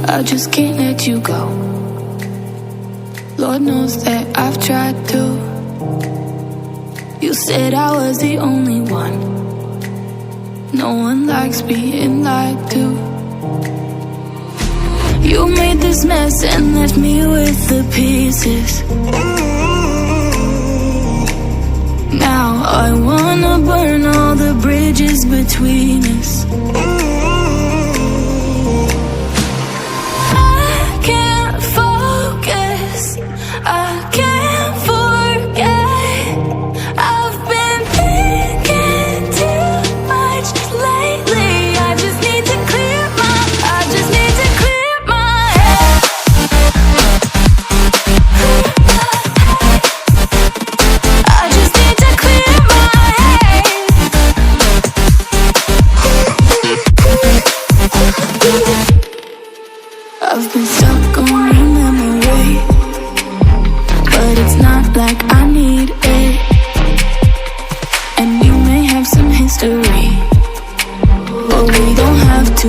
I just can't let you go. Lord knows that I've tried to. You said I was the only one. No one likes being lied to. You made this mess and left me with the pieces. Now I wanna burn all the bridges between us. I've been stuck on your memory, but it's not like I need it. And you may have some history, but we don't have to